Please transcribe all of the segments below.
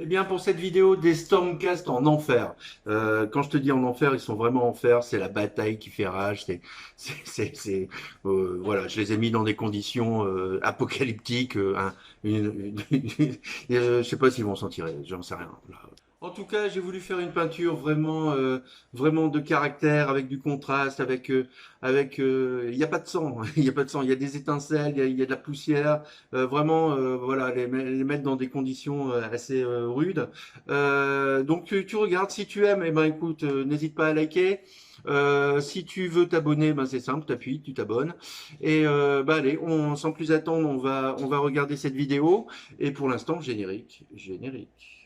Eh bien, pour cette vidéo des Stormcast en enfer. Quand je te dis en enfer, ils sont vraiment en enfer. C'est la bataille qui fait rage. Voilà, je les ai mis dans des conditions apocalyptiques. Je sais pas s'ils vont s'en tirer. J'en sais rien. Là. En tout cas, j'ai voulu faire une peinture vraiment de caractère, avec du contraste, il n'y a pas de sang, il n'y a pas de sang, il y a des étincelles, il y a de la poussière. Voilà, les mettre dans des conditions assez rudes. Donc tu regardes, si tu aimes, eh ben écoute, n'hésite pas à liker. Si tu veux t'abonner, ben c'est simple, t'appuies, tu t'abonnes. Et bah allez, sans plus attendre, on va regarder cette vidéo. Et pour l'instant, générique, générique.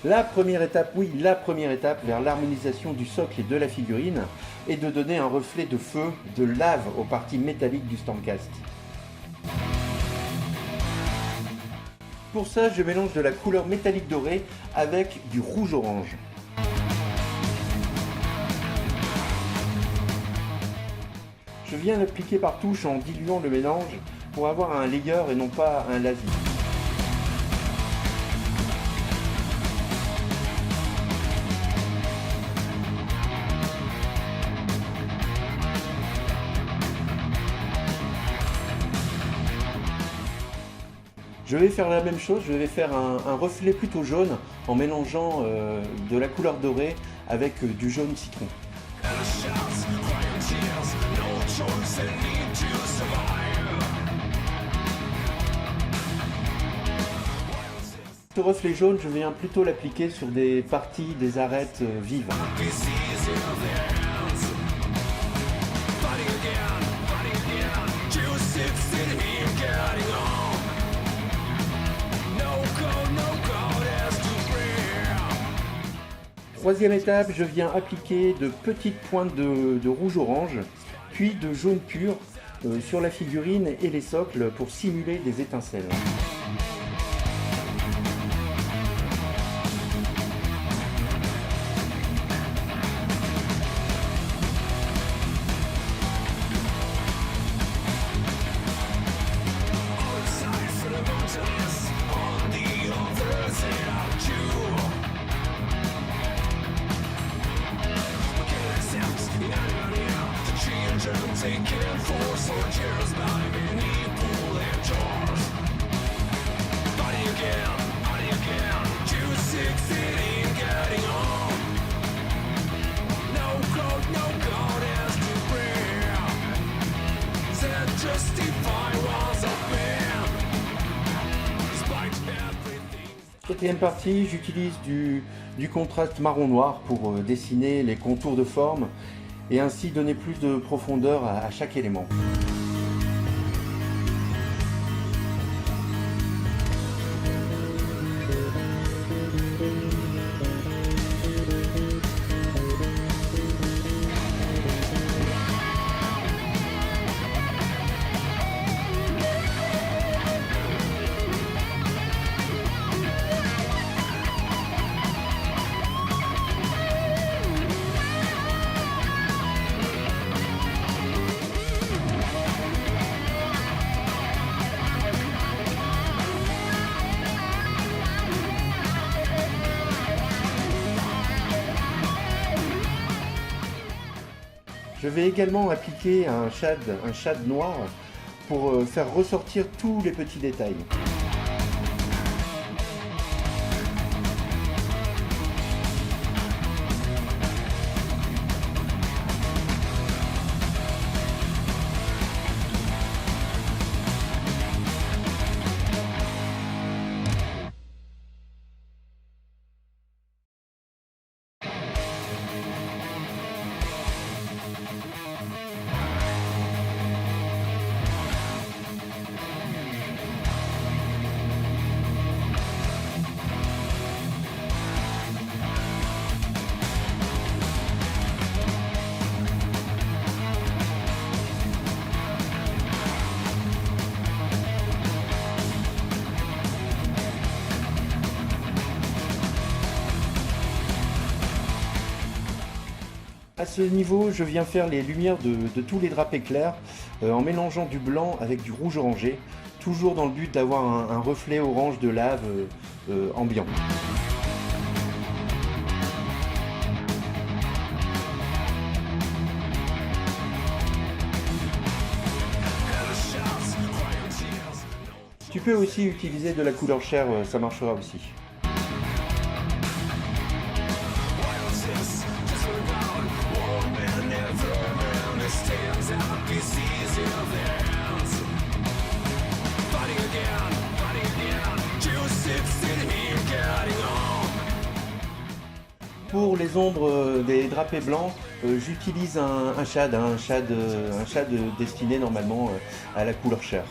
La première étape, oui, la première étape vers l'harmonisation du socle et de la figurine est de donner un reflet de feu, de lave aux parties métalliques du Stormcast. Pour ça, je mélange de la couleur métallique dorée avec du rouge-orange. Je viens l'appliquer par touche en diluant le mélange pour avoir un layer et non pas un lasis. Je vais faire la même chose, je vais faire un reflet plutôt jaune en mélangeant de la couleur dorée avec du jaune citron. Ce reflet jaune, je viens plutôt l'appliquer sur des parties des arêtes vives. Troisième étape, je viens appliquer de petites pointes de rouge-orange, puis de jaune pur sur la figurine et les socles pour simuler des étincelles. Quatrième partie, j'utilise du contraste marron-noir pour dessiner les contours de forme et ainsi donner plus de profondeur à chaque élément. Je vais également appliquer un shade noir pour faire ressortir tous les petits détails. À ce niveau, je viens faire les lumières de tous les drapés clairs en mélangeant du blanc avec du rouge orangé, toujours dans le but d'avoir un reflet orange de lave ambiant. Tu peux aussi utiliser de la couleur chair, ça marchera aussi. Pour les ombres des drapés blancs, j'utilise un shade destiné normalement à la couleur chair.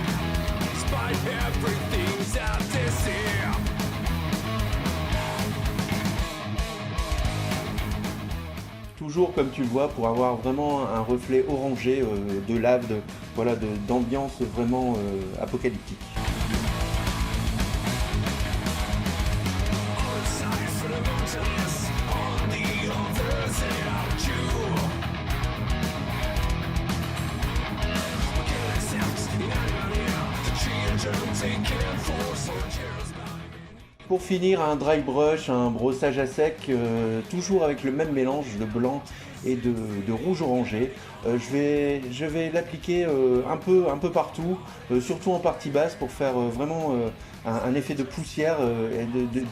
Toujours comme tu le vois, pour avoir vraiment un reflet orangé de lave, voilà, d'ambiance vraiment apocalyptique. Pour finir, un dry brush, un brossage à sec, toujours avec le même mélange de blanc et de rouge orangé. Je vais l'appliquer un peu partout, surtout en partie basse pour faire vraiment un effet de poussière,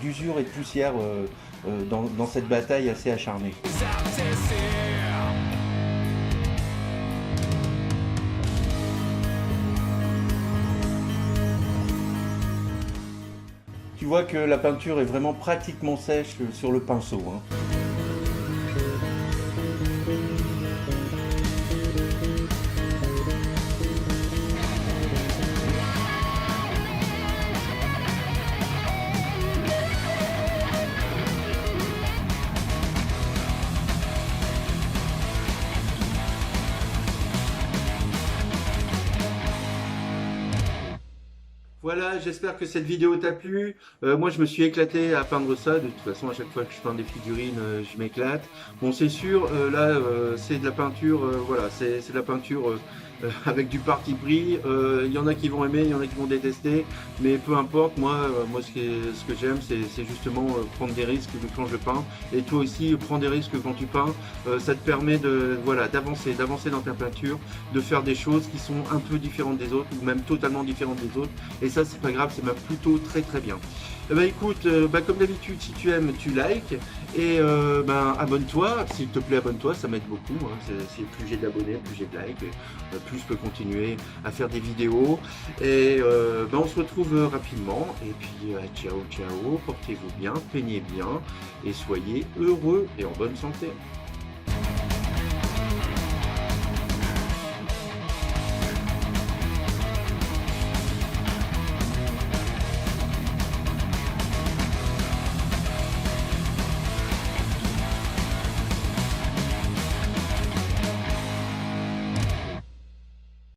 d'usure et de poussière dans cette bataille assez acharnée. Tu vois que la peinture est vraiment pratiquement sèche sur le pinceau, hein. Voilà, j'espère que cette vidéo t'a plu. Moi, je me suis éclaté à peindre ça. De toute façon, à chaque fois que je peins des figurines, je m'éclate. Bon, c'est sûr, là, c'est de la peinture, voilà, c'est de la peinture avec du parti pris. Il y en a qui vont aimer, il y en a qui vont détester, mais peu importe. Moi, ce que j'aime, c'est justement prendre des risques quand je peins. Et toi aussi, prends des risques quand tu peins. Ça te permet voilà, d'avancer dans ta peinture, de faire des choses qui sont un peu différentes des autres, ou même totalement différentes des autres. Et ça, c'est pas grave, c'est même plutôt très bien. Écoute, comme d'habitude, si tu aimes, tu likes et abonne-toi, s'il te plaît, abonne-toi, ça m'aide beaucoup, hein. Plus j'ai d'abonnés, plus j'ai de likes, plus je peux continuer à faire des vidéos. Et on se retrouve rapidement. Et puis ciao, portez-vous bien, peignez bien et soyez heureux et en bonne santé.